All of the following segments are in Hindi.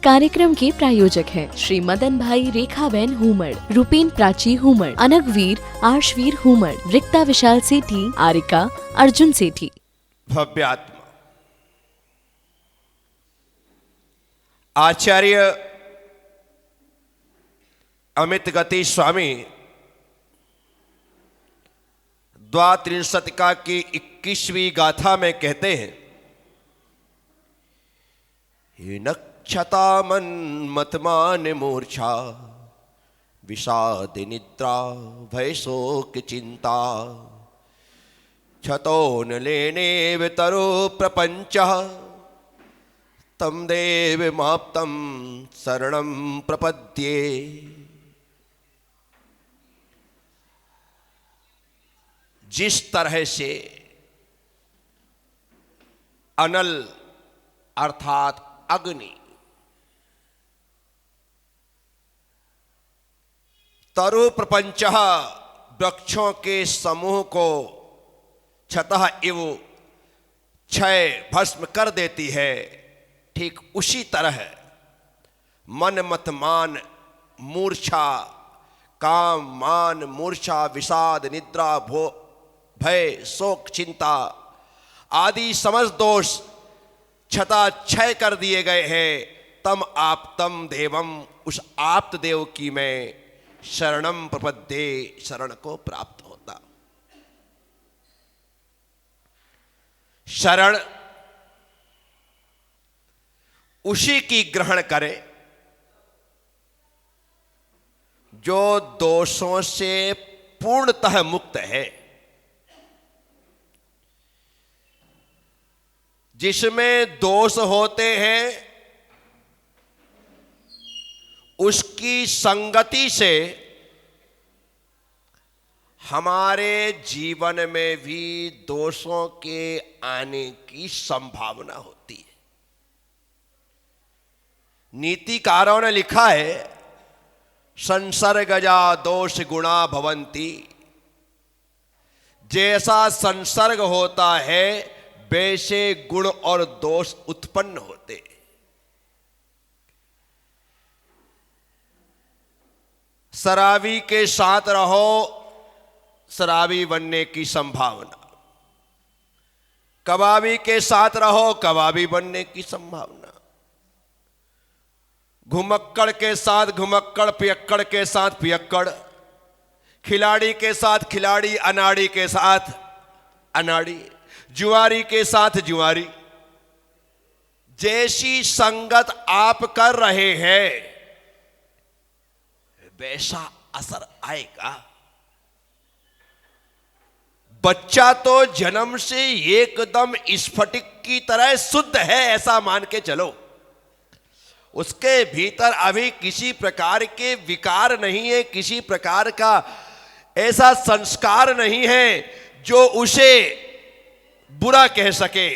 कार्यक्रम के प्रायोजक हैं श्री मदन भाई रेखाबेन हुमड़, रूपेन प्राची हुमड़, अनगवीर आर्शवीर हुमड़, रिक्ता विशाल सेठी, आरिका अर्जुन सेठी। भव्यात्मा आचार्य अमित गति स्वामी द्वात्रिंशतिका की 21वीं गाथा में कहते हैं, नक्षता मन मतमान मूर्छा विषाद निद्रा भय शोक चिंता छतो न लेने वितरो प्रपंच तम देव माप्तम शरणं प्रपद्ये। जिस तरह से अनल अर्थात अग्नि तरु प्रपंच वृक्षों के समूह को छतः इव क्षय भस्म कर देती है, ठीक उसी तरह मन मत मान मूर्छा काम मान मूर्छा विषाद निद्रा भय शोक चिंता आदि समस्त दोष छता क्षय कर दिए गए हैं। तम आप्तम देवम उस आप्त देव की मैं शरणम प्रपद्ये शरण को प्राप्त होता। शरण उसी की ग्रहण करे जो दोषों से पूर्णतः मुक्त है, जिसमें दोष होते हैं उसकी संगति से हमारे जीवन में भी दोषों के आने की संभावना होती है। नीतिकारों ने लिखा है, संसर्गजा दोष गुणा भवंती, जैसा संसर्ग होता है वैसे गुण और दोष उत्पन्न होते। शराबी के साथ रहो शराबी बनने की संभावना, कबाबी के साथ रहो कबाबी बनने की संभावना, घुमक्कड़ के साथ घुमक्कड़, पियक्कड़ के साथ पियक्कड़, खिलाड़ी के साथ खिलाड़ी, अनाड़ी के साथ अनाड़ी, जुआरी के साथ जुआरी। जैसी संगत आप कर रहे हैं वैसा असर आएगा। बच्चा तो जन्म से एकदम स्फटिक की तरह शुद्ध है ऐसा मान के चलो, उसके भीतर अभी किसी प्रकार के विकार नहीं है, किसी प्रकार का ऐसा संस्कार नहीं है जो उसे बुरा कह सके।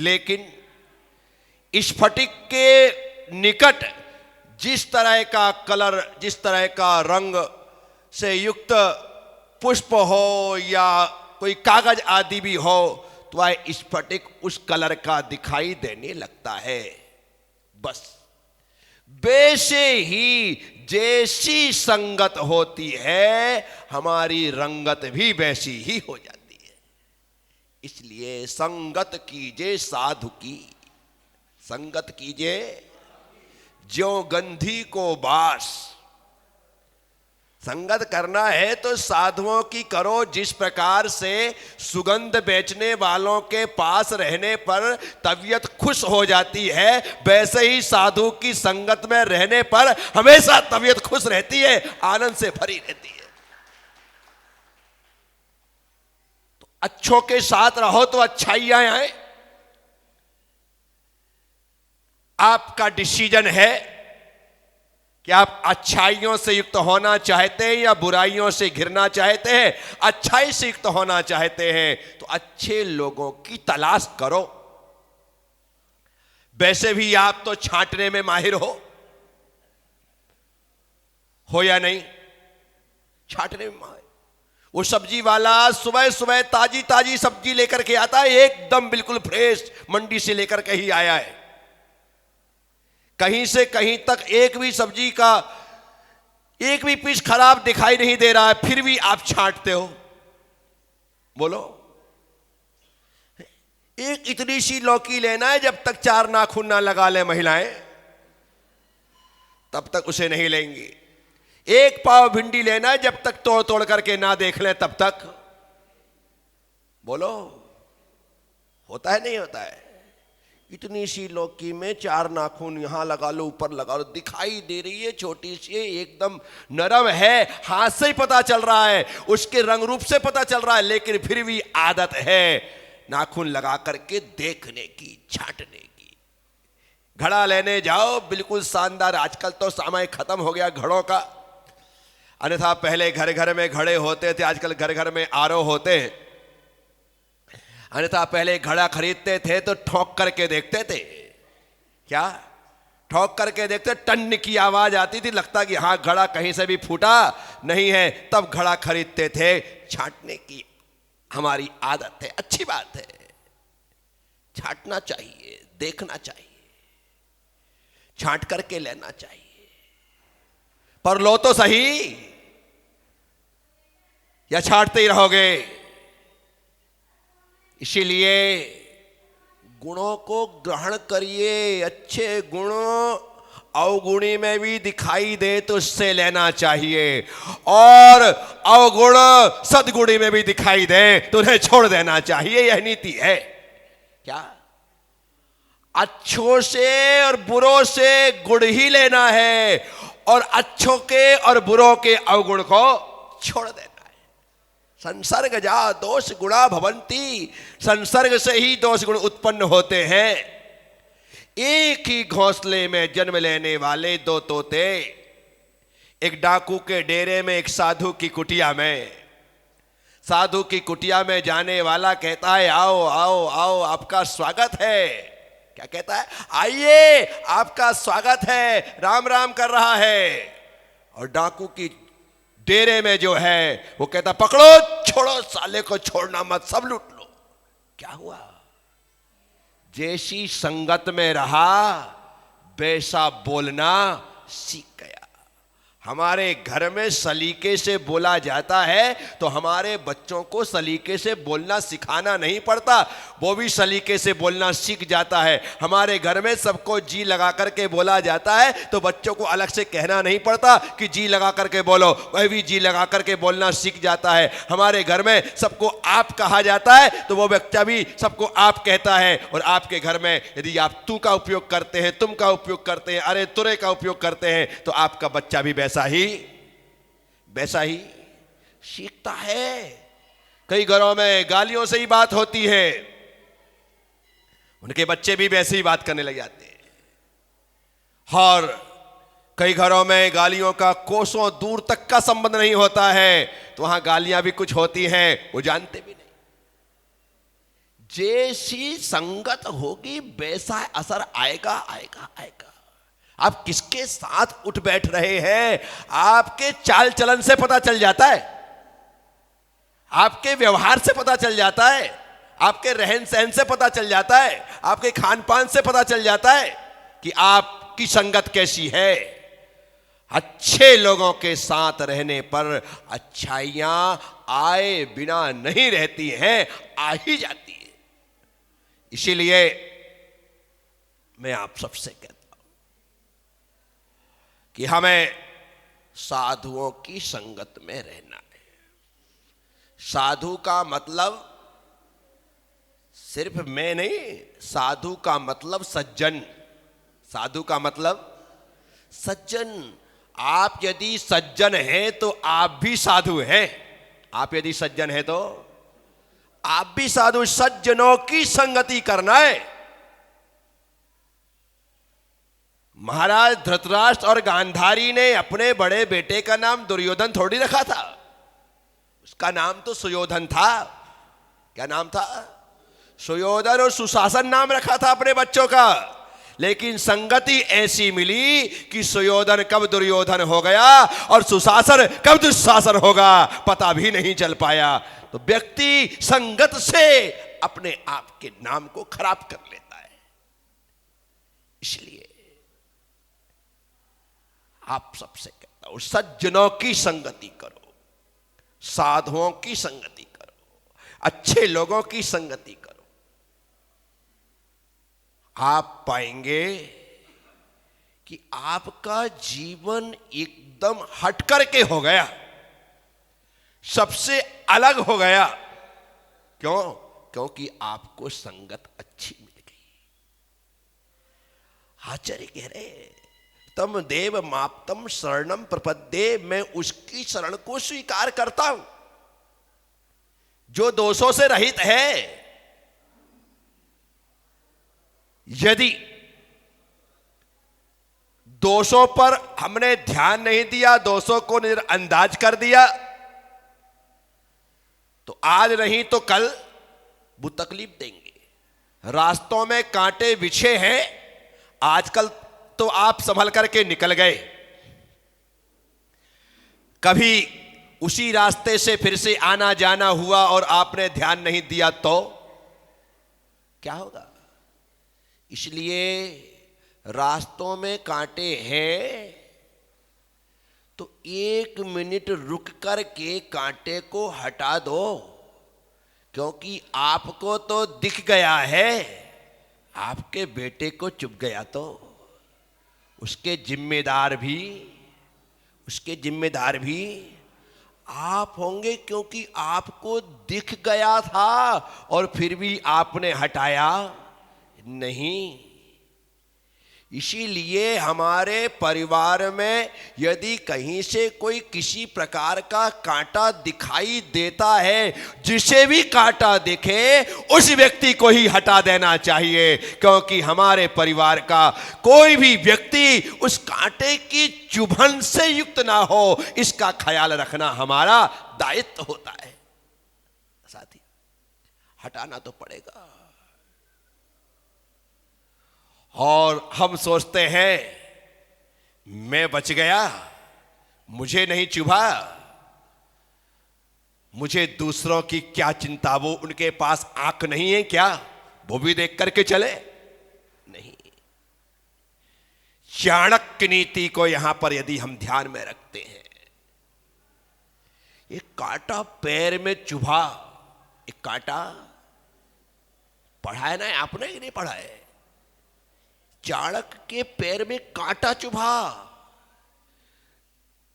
लेकिन स्फटिक के निकट जिस तरह का कलर, जिस तरह का रंग से युक्त पुष्प हो या कोई कागज आदि भी हो तो वह स्फटिक उस कलर का दिखाई देने लगता है। बस वैसे ही जैसी संगत होती है हमारी रंगत भी वैसी ही हो जाती है। इसलिए संगत कीजिए साधु की, संगत कीजिए ज्यों गंधी को बास। संगत करना है तो साधुओं की करो, जिस प्रकार से सुगंध बेचने वालों के पास रहने पर तबीयत खुश हो जाती है, वैसे ही साधु की संगत में रहने पर हमेशा तबीयत खुश रहती है, आनंद से भरी रहती है। तो अच्छों के साथ रहो तो अच्छाइयां आए। आपका डिसीजन है कि आप अच्छाइयों से युक्त होना चाहते हैं या बुराइयों से घिरना चाहते हैं। अच्छाई से युक्त होना चाहते हैं तो अच्छे लोगों की तलाश करो। वैसे भी आप तो छांटने में माहिर हो या नहीं? छांटने में माहिर। वो सब्जी वाला सुबह सुबह ताजी ताजी सब्जी लेकर के आता है, एकदम बिल्कुल फ्रेश मंडी से लेकर के ही आया है। कहीं से कहीं तक एक भी सब्जी का एक भी पीस खराब दिखाई नहीं दे रहा है, फिर भी आप छांटते हो। बोलो, एक इतनी सी लौकी लेना है, जब तक 4 नाखून ना लगा ले महिलाएं तब तक उसे नहीं लेंगी। एक पाव भिंडी लेना है, जब तक तोड़ तोड़ करके ना देख ले तब तक। बोलो, होता है नहीं होता है? इतनी सी लौकी में 4 नाखून यहां लगा लो, ऊपर लगा लो, दिखाई दे रही है छोटी सी, एकदम नरम है, हाथ से ही पता चल रहा है, उसके रंग रूप से पता चल रहा है, लेकिन फिर भी आदत है नाखून लगा करके देखने की, छांटने की। घड़ा लेने जाओ, बिल्कुल शानदार, आजकल तो समय खत्म हो गया घड़ों का, अन्यथा पहले घर घर में घड़े होते थे, आजकल घर घर में आरओ होते हैं। अन्यथा पहले घड़ा खरीदते थे तो ठोक करके देखते थे, क्या ठोक करके देखते, टन की आवाज आती थी, लगता कि हाँ घड़ा कहीं से भी फूटा नहीं है, तब घड़ा खरीदते थे। छांटने की हमारी आदत है, अच्छी बात है, छांटना चाहिए, देखना चाहिए, छांट करके लेना चाहिए, पर लो तो सही, या छांटते ही रहोगे? इसीलिए गुणों को ग्रहण करिए, अच्छे गुण अवगुणी में भी दिखाई दे तो उससे लेना चाहिए, और अवगुण सद्गुणी में भी दिखाई दे तो उन्हें छोड़ देना चाहिए। यह नीति है। क्या अच्छों से और बुरों से गुण ही लेना है, और अच्छों के और बुरों के अवगुण को छोड़ देना है। संसर्ग जा दोष गुणा भवंती, संसर्ग से ही दोष गुण उत्पन्न होते हैं। एक ही घोंसले में जन्म लेने वाले 2 तोते, एक डाकू के डेरे में, एक साधु की कुटिया में। साधु की कुटिया में जाने वाला कहता है, आओ आओ आओ, आपका स्वागत है। क्या कहता है? आइए, आपका स्वागत है, राम राम कर रहा है। और डाकू की डेरे में जो है वो कहता, पकड़ो, छोड़ो, साले को छोड़ना मत, सब लूट लो। क्या हुआ? जैसी संगत में रहा वैसा बोलना सीख गया। हमारे घर में सलीके से बोला जाता है तो हमारे बच्चों को सलीके से बोलना सिखाना नहीं पड़ता, वो भी सलीके से बोलना सीख जाता है। हमारे घर में सबको जी लगा करके बोला जाता है तो बच्चों को अलग से कहना नहीं पड़ता कि जी लगा करके बोलो, वह भी जी लगा करके बोलना सीख जाता है। हमारे घर में सबको आप कहा जाता है तो वो बच्चा भी सबको आप कहता है। और आपके घर में यदि आप तू का उपयोग करते हैं, तुम का उपयोग करते हैं, अरे तुरे का उपयोग करते हैं, तो आपका बच्चा भी वैसा ही सीखता है। कई घरों में गालियों से ही बात होती है, उनके बच्चे भी वैसे ही बात करने लग जाते हैं। और कई घरों में गालियों का कोसों दूर तक का संबंध नहीं होता है, तो वहां गालियां भी कुछ होती हैं, वो जानते भी नहीं। जैसी संगत होगी वैसा असर आएगा आएगा आएगा। आप किसके साथ उठ बैठ रहे हैं आपके चाल चलन से पता चल जाता है, आपके व्यवहार से पता चल जाता है, आपके रहन सहन से पता चल जाता है, आपके खान पान से पता चल जाता है कि आपकी संगत कैसी है। अच्छे लोगों के साथ रहने पर अच्छाइयां आए बिना नहीं रहती हैं, आ ही जाती है। इसीलिए मैं आप सबसे कहता हूं कि हमें साधुओं की संगत में रहना है। साधु का मतलब सिर्फ मैं नहीं, साधु का मतलब सज्जन। साधु का मतलब सज्जन। आप यदि सज्जन हैं तो आप भी साधु हैं। आप यदि सज्जन हैं तो आप भी साधु। सज्जनों की संगति करना है। महाराज धृतराष्ट्र और गांधारी ने अपने बड़े बेटे का नाम दुर्योधन थोड़ी रखा था, उसका नाम तो सुयोधन था। क्या नाम था? सुयोधन। और सुशासन नाम रखा था अपने बच्चों का। लेकिन संगति ऐसी मिली कि सुयोधन कब दुर्योधन हो गया और सुशासन कब दुशासन होगा पता भी नहीं चल पाया। तो व्यक्ति संगत से अपने आप के नाम को खराब कर लेता है। इसलिए आप सबसे कहता हूं, सज्जनों की संगति करो, साधुओं की संगति करो, अच्छे लोगों की संगति करो। आप पाएंगे कि आपका जीवन एकदम हट करके हो गया, सबसे अलग हो गया। क्यों? क्योंकि आपको संगत अच्छी मिल गई। आचार्य कह रहे तम देव माप्तम शरणम प्रपद्ये, मैं उसकी शरण को स्वीकार करता हूं जो दोषों से रहित है। यदि दोषों पर हमने ध्यान नहीं दिया, दोषों को नजरअंदाज कर दिया, तो आज नहीं तो कल वो तकलीफ देंगे। रास्तों में कांटे बिछे हैं, आजकल तो आप संभल करके निकल गए, कभी उसी रास्ते से फिर से आना जाना हुआ और आपने ध्यान नहीं दिया तो क्या होगा? इसलिए रास्तों में कांटे हैं तो 1 मिनट रुक कर के कांटे को हटा दो, क्योंकि आपको तो दिख गया है, आपके बेटे को चुभ गया तो उसके जिम्मेदार भी आप होंगे, क्योंकि आपको दिख गया था और फिर भी आपने हटाया नहीं। इसीलिए हमारे परिवार में यदि कहीं से कोई किसी प्रकार का कांटा दिखाई देता है, जिसे भी कांटा दिखे उस व्यक्ति को ही हटा देना चाहिए, क्योंकि हमारे परिवार का कोई भी व्यक्ति उस कांटे की चुभन से युक्त ना हो, इसका ख्याल रखना हमारा दायित्व होता है। साथी, हटाना तो पड़ेगा। और हम सोचते हैं मैं बच गया, मुझे नहीं चुभा, मुझे दूसरों की क्या चिंता, वो उनके पास आंख नहीं है क्या, वो भी देख करके चले? नहीं। चाणक्य नीति को यहां पर यदि हम ध्यान में रखते हैं, एक कांटा पैर में चुभा, एक कांटा, पढ़ा है ना आपने कि नहीं पढ़ा है? चाणक्य के पैर में कांटा चुभा,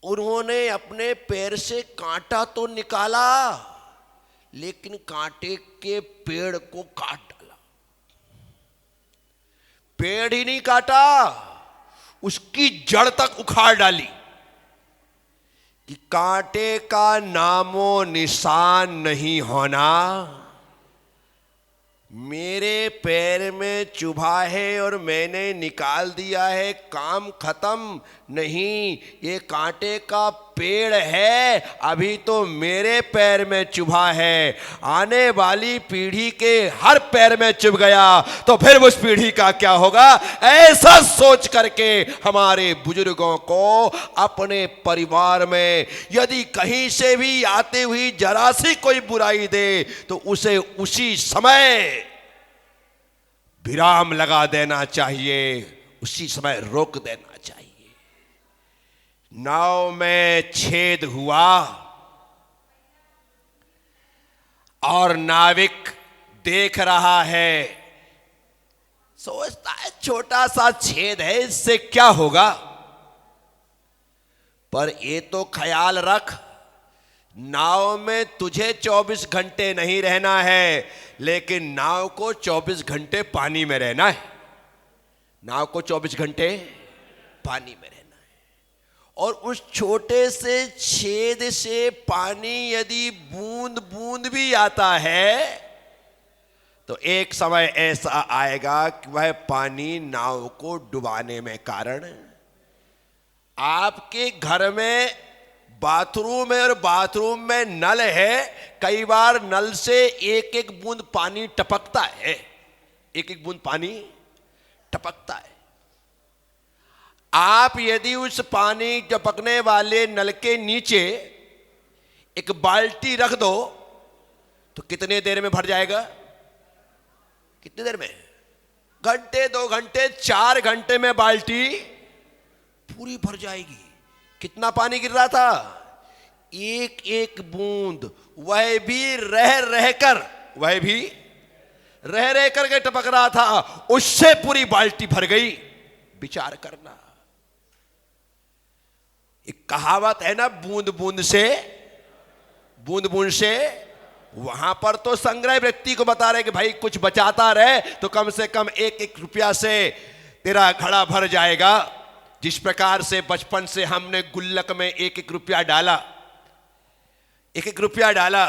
उन्होंने अपने पैर से कांटा तो निकाला, लेकिन कांटे के पेड़ को काट डाला। पेड़ ही नहीं काटा, उसकी जड़ तक उखाड़ डाली कि कांटे का नामो निशान नहीं होना। मेरे पैर में चुभा है और मैंने निकाल दिया है, काम खत्म नहीं, ये कांटे का पेड़ है, अभी तो मेरे पैर में चुभा है, आने वाली पीढ़ी के हर पैर में चुभ गया तो फिर उस पीढ़ी का क्या होगा? ऐसा सोच करके हमारे बुजुर्गों को अपने परिवार में यदि कहीं से भी आती हुई जरा सी कोई बुराई दे तो उसे उसी समय विराम लगा देना चाहिए, उसी समय रोक देना चाहिए। नाव में छेद हुआ और नाविक देख रहा है, सोचता है छोटा सा छेद है, इससे क्या होगा, पर ये तो ख्याल रख, नाव में तुझे 24 घंटे नहीं रहना है, लेकिन नाव को 24 घंटे पानी में रहना है। नाव को 24 घंटे पानी में रहना है, और उस छोटे से छेद से पानी यदि बूंद बूंद भी आता है तो एक समय ऐसा आएगा कि वह पानी नाव को डुबाने में कारण। आपके घर में बाथरूम है और बाथरूम में नल है, कई बार नल से एक एक बूंद पानी टपकता है, एक एक बूंद पानी टपकता है। आप यदि उस पानी टपकने वाले नल के नीचे एक बाल्टी रख दो तो कितने देर में भर जाएगा? कितनी देर में? घंटे, 2 घंटे, 4 घंटे में बाल्टी पूरी भर जाएगी। कितना पानी गिर रहा था? एक एक बूंद, वह भी रह रह कर टपक रहा था, उससे पूरी बाल्टी भर गई। विचार करना, एक कहावत है ना, बूंद बूंद से। वहां पर तो संग्रह व्यक्ति को बता रहे कि भाई कुछ बचाता रहे तो कम से कम एक एक रुपया से तेरा घड़ा भर जाएगा। जिस प्रकार से बचपन से हमने गुल्लक में एक एक रुपया डाला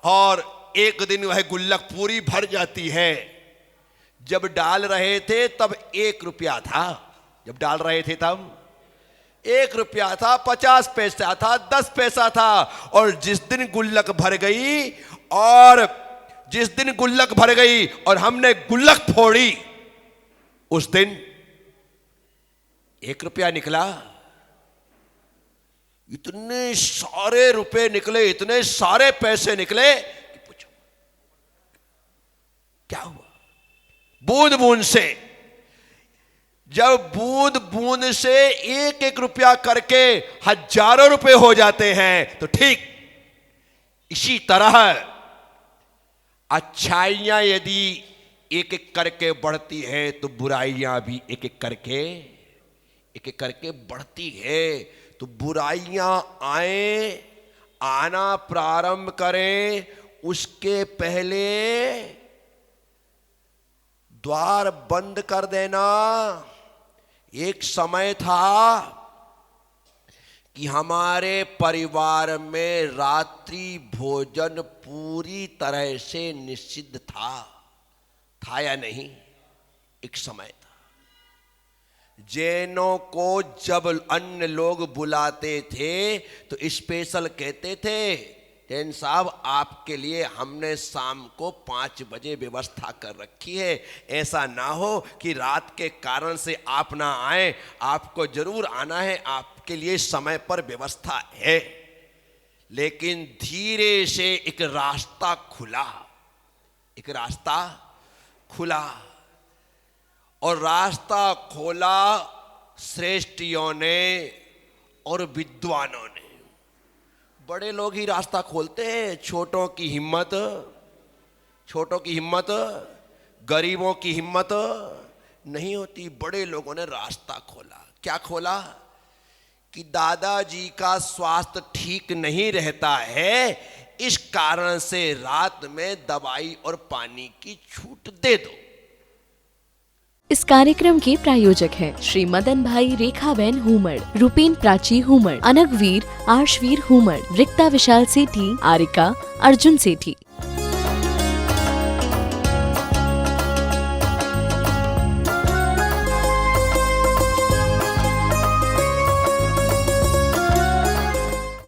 और एक दिन वह गुल्लक पूरी भर जाती है। जब डाल रहे थे तब 1 रुपया था, जब डाल रहे थे तब 1 रुपया था, 50 पैसा था, 10 पैसा था। और जिस दिन गुल्लक भर गई और हमने गुल्लक फोड़ी, उस दिन 1 रुपया निकला। इतने सारे रुपए निकले, इतने सारे पैसे निकले कि पूछो क्या हुआ। बूंद बूंद से, जब बूंद बूंद से एक एक रुपया करके हजारों रुपए हो जाते हैं, तो ठीक इसी तरह अच्छाइयां यदि एक एक करके बढ़ती है तो बुराइयां भी एक एक करके बढ़ती है। तो बुराइयां आना प्रारंभ करें, उसके पहले द्वार बंद कर देना। एक समय था कि हमारे परिवार में रात्रि भोजन पूरी तरह से निषिद्ध था या नहीं? एक समय था। जैनों को जब अन्य लोग बुलाते थे तो स्पेशल कहते थे, जैन साहब आपके लिए हमने शाम को 5 बजे व्यवस्था कर रखी है, ऐसा ना हो कि रात के कारण से आप ना आए, आपको जरूर आना है, आपके लिए समय पर व्यवस्था है। लेकिन धीरे से एक रास्ता खुला और रास्ता खोला श्रेष्ठियों ने और विद्वानों ने। बड़े लोग ही रास्ता खोलते हैं, छोटों की हिम्मत, गरीबों की हिम्मत नहीं होती। बड़े लोगों ने रास्ता खोला। क्या खोला? कि दादाजी का स्वास्थ्य ठीक नहीं रहता है, इस कारण से रात में दवाई और पानी की छूट दे दो। इस कार्यक्रम के प्रायोजक हैं श्री मदन भाई रेखाबेन हुमड़, रूपेन प्राची हुमड़, अनगवीर आर्शवीर हुमड़, रिक्ता विशाल सेठी, आरिका अर्जुन सेठी।